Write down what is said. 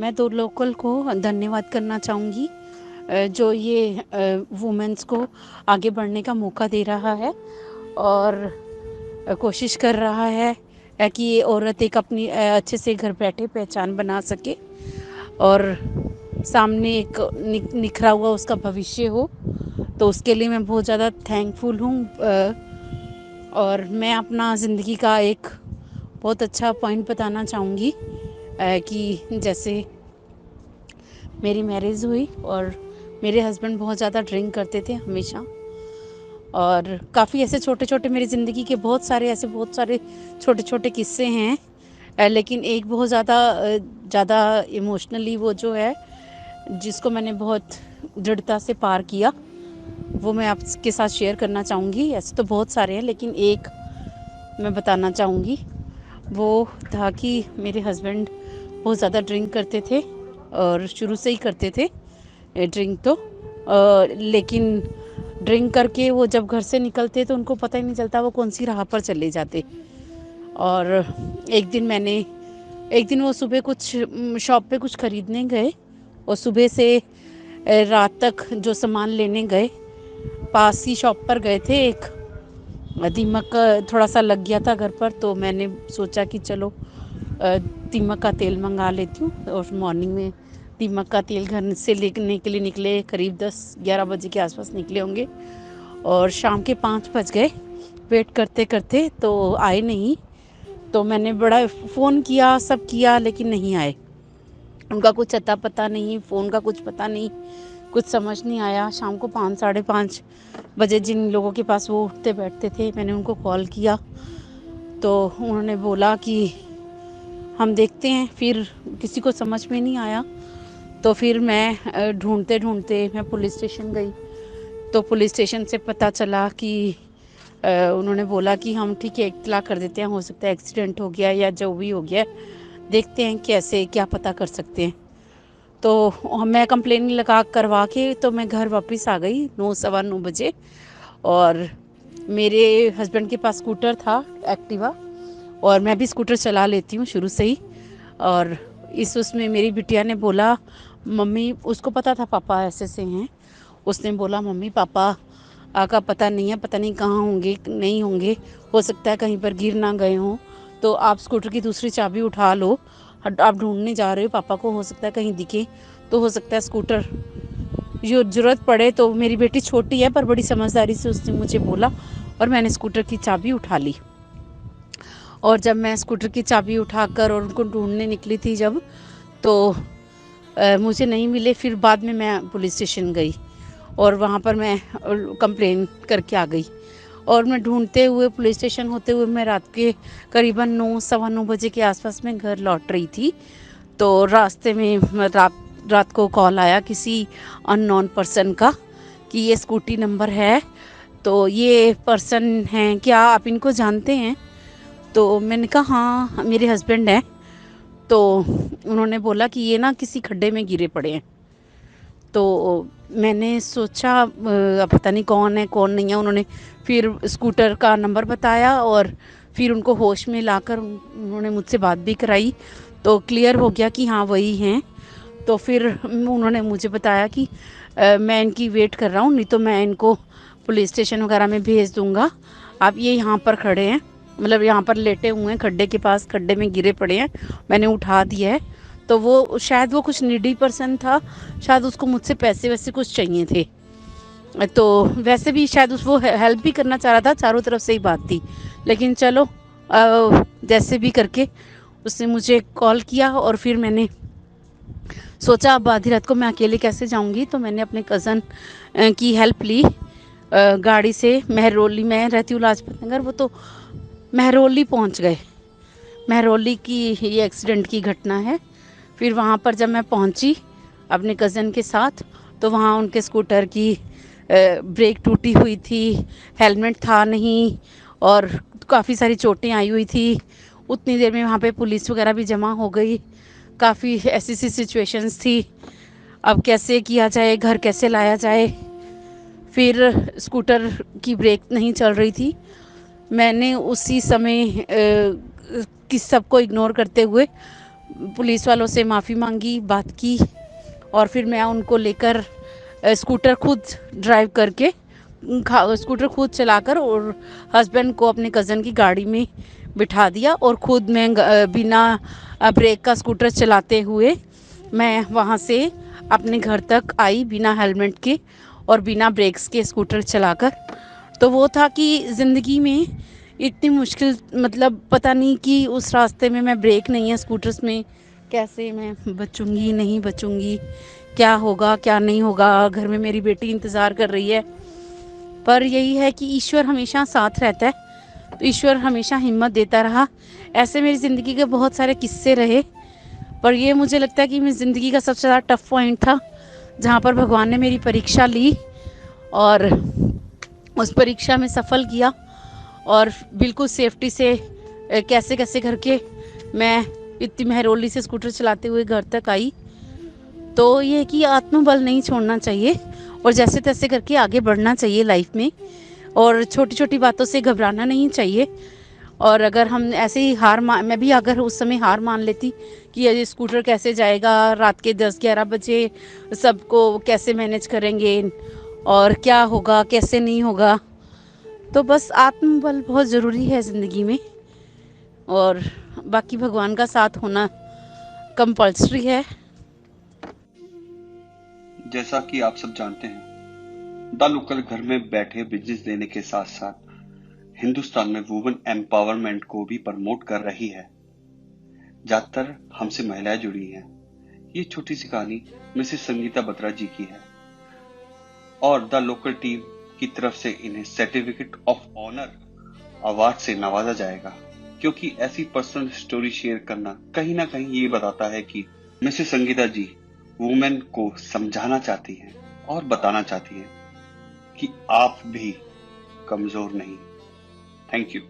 मैं तो लोकल को धन्यवाद करना चाहूँगी जो ये वुमेन्स को आगे बढ़ने का मौका दे रहा है और कोशिश कर रहा है कि ये औरत एक अपनी अच्छे से घर बैठे पहचान बना सके और सामने एक निखरा हुआ उसका भविष्य हो। तो उसके लिए मैं बहुत ज़्यादा थैंकफुल हूँ। और मैं अपना ज़िंदगी का एक बहुत अच्छा पॉइंट बताना चाहूँगी कि जैसे मेरी मैरिज हुई और मेरे हस्बैंड बहुत ज़्यादा ड्रिंक करते थे हमेशा। और काफ़ी ऐसे छोटे छोटे मेरी ज़िंदगी के बहुत सारे छोटे छोटे किस्से हैं। लेकिन एक बहुत ज़्यादा इमोशनली वो जो है जिसको मैंने बहुत दृढ़ता से पार किया वो मैं आपके साथ शेयर करना चाहूँगी। ऐसे तो बहुत सारे हैं लेकिन एक मैं बताना चाहूँगी। वो था कि मेरे हस्बैंड बहुत ज़्यादा ड्रिंक करते थे और शुरू से ही करते थे ड्रिंक तो लेकिन ड्रिंक करके वो जब घर से निकलते तो उनको पता ही नहीं चलता वो कौन सी राह पर चले जाते। और एक दिन वो सुबह कुछ शॉप पे कुछ खरीदने गए और सुबह से रात तक जो सामान लेने गए पास ही शॉप पर गए थे। एक दीमक थोड़ा सा लग गया था घर पर तो मैंने सोचा कि चलो दीमक का तेल मंगा लेती हूँ। और मॉर्निंग में दीमक का तेल घर से लेने के लिए निकले, करीब 10-11 बजे के आसपास निकले होंगे और शाम के 5 बज गए वेट करते करते तो आए नहीं। तो मैंने बड़ा फ़ोन किया, सब किया लेकिन नहीं आए। उनका कुछ अता पता नहीं, फ़ोन का कुछ पता नहीं, कुछ समझ नहीं आया। शाम को 5-5:30 बजे जिन लोगों के पास वो उठते बैठते थे मैंने उनको कॉल किया तो उन्होंने बोला कि हम देखते हैं। फिर किसी को समझ में नहीं आया तो फिर मैं ढूंढते ढूंढते मैं पुलिस स्टेशन गई। तो पुलिस स्टेशन से पता चला कि उन्होंने बोला कि हम ठीक है इत्तला कर देते हैं, हो सकता है एक्सीडेंट हो गया या जो भी हो गया, देखते हैं कैसे क्या पता कर सकते हैं। तो मैं कंप्लेन लगा करवा के तो मैं घर वापस आ गई 9-9:15 बजे। और मेरे हस्बैंड के पास स्कूटर था एक्टिवा और मैं भी स्कूटर चला लेती हूँ शुरू से ही। और उसमें मेरी बिटिया ने बोला मम्मी, उसको पता था पापा ऐसे से हैं, उसने बोला मम्मी पापा का पता नहीं है, पता नहीं कहाँ होंगे नहीं होंगे, हो सकता है कहीं पर गिर ना गए हों, तो आप स्कूटर की दूसरी चाबी उठा लो, आप ढूंढने जा रहे हो पापा को, हो सकता है कहीं दिखे तो हो सकता है स्कूटर जो ज़रूरत पड़े। तो मेरी बेटी छोटी है पर बड़ी समझदारी से उसने मुझे बोला और मैंने स्कूटर की चाबी उठा ली। और जब मैं स्कूटर की चाबी उठाकर और उनको ढूंढने निकली थी जब तो मुझे नहीं मिले। फिर बाद में मैं पुलिस स्टेशन गई और वहाँ पर मैं कंप्लेन करके आ गई। और मैं ढूंढते हुए पुलिस स्टेशन होते हुए मैं रात के करीबन 9-9:15 बजे के आसपास में घर लौट रही थी। तो रास्ते में रात को कॉल आया किसी अननोन पर्सन का कि ये स्कूटी नंबर है, तो ये पर्सन हैं, क्या आप इनको जानते हैं? तो मैंने कहा हाँ मेरे हस्बैंड हैं। तो उन्होंने बोला कि ये ना किसी खड्डे में गिरे पड़े हैं। तो मैंने सोचा पता नहीं कौन है कौन नहीं है। उन्होंने फिर स्कूटर का नंबर बताया और फिर उनको होश में लाकर उन्होंने मुझसे बात भी कराई तो क्लियर हो गया कि हाँ वही हैं। तो फिर उन्होंने मुझे बताया कि मैं इनकी वेट कर रहा हूँ, नहीं तो मैं इनको पुलिस स्टेशन वगैरह में भेज दूँगा। आप ये यहाँ पर खड़े हैं, मतलब यहाँ पर लेटे हुए हैं खड्डे के पास, खड्डे में गिरे पड़े हैं, मैंने उठा दिया है। तो वो शायद वो कुछ नीडी पर्सन था, शायद उसको मुझसे पैसे वैसे कुछ चाहिए थे। तो वैसे भी शायद वो हेल्प भी करना चाह रहा था, चारों तरफ से ही बात थी। लेकिन चलो जैसे भी करके उसने मुझे कॉल किया और फिर मैंने सोचा अब आधी रात को मैं अकेले कैसे जाऊंगी, तो मैंने अपने कज़न की हेल्प ली। गाड़ी से महरौली, मैं रहती हूँ लाजपत नगर, वो तो महरौली पहुँच गए। महरौली की ये एक्सीडेंट की घटना है। फिर वहाँ पर जब मैं पहुँची अपने कज़न के साथ तो वहाँ उनके स्कूटर की ब्रेक टूटी हुई थी, हेलमेट था नहीं और काफ़ी सारी चोटें आई हुई थी। उतनी देर में वहाँ पे पुलिस वगैरह भी जमा हो गई, काफ़ी ऐसी सी सिचुएशंस थी। अब कैसे किया जाए, घर कैसे लाया जाए। फिर स्कूटर की ब्रेक नहीं चल रही थी। मैंने उसी समय किस सबको इग्नोर करते हुए पुलिस वालों से माफ़ी मांगी, बात की, और फिर मैं उनको लेकर स्कूटर खुद ड्राइव करके, स्कूटर खुद चलाकर, और हस्बैंड को अपने कज़न की गाड़ी में बिठा दिया, और खुद मैं बिना ब्रेक का स्कूटर चलाते हुए मैं वहाँ से अपने घर तक आई बिना हेलमेट के और बिना ब्रेक्स के स्कूटर चलाकर। तो वो था कि ज़िंदगी में इतनी मुश्किल, मतलब पता नहीं कि उस रास्ते में मैं ब्रेक नहीं है स्कूटर्स में, कैसे मैं बचूंगी नहीं बचूंगी, क्या होगा क्या नहीं होगा, घर में मेरी बेटी इंतज़ार कर रही है। पर यही है कि ईश्वर हमेशा साथ रहता है, तो ईश्वर हमेशा हिम्मत देता रहा। ऐसे मेरी ज़िंदगी के बहुत सारे किस्से रहे, पर ये मुझे लगता है कि मेरी ज़िंदगी का सबसे ज़्यादा टफ पॉइंट था, जहाँ पर भगवान ने मेरी परीक्षा ली और उस परीक्षा में सफल किया, और बिल्कुल सेफ्टी से कैसे कैसे करके मैं इतनी महरौली से स्कूटर चलाते हुए घर तक आई। तो ये कि आत्मबल नहीं छोड़ना चाहिए, और जैसे तैसे करके आगे बढ़ना चाहिए लाइफ में, और छोटी छोटी बातों से घबराना नहीं चाहिए। और अगर हम ऐसे ही मैं भी अगर उस समय हार मान लेती कि ये स्कूटर कैसे जाएगा, रात के 10-11 बजे सबको कैसे मैनेज करेंगे, और क्या होगा कैसे नहीं होगा। तो बस आत्मबल बहुत ज़रूरी है ज़िंदगी में, और बाकी भगवान का साथ होना कंपल्सरी है। जैसा कि आप सब जानते हैं, द लोकल घर में बैठे बिजनेस देने के साथ साथ हिंदुस्तान में वुमेन एम्पावरमेंट को भी प्रमोट कर रही है। ज्यादातर हमसे महिलाएं जुड़ी हैं। ये छोटी सी कहानी मिसेस संगीता बत्रा जी की है, और द लोकल टीम की तरफ से इन्हें सर्टिफिकेट ऑफ ऑनर अवार्ड से नवाजा जाएगा, क्योंकि ऐसी पर्सनल स्टोरी शेयर करना कहीं ना कहीं ये बताता है कि मिसेस संगीता जी वुमेन को समझाना चाहती हैं और बताना चाहती हैं कि आप भी कमजोर नहीं। Thank you.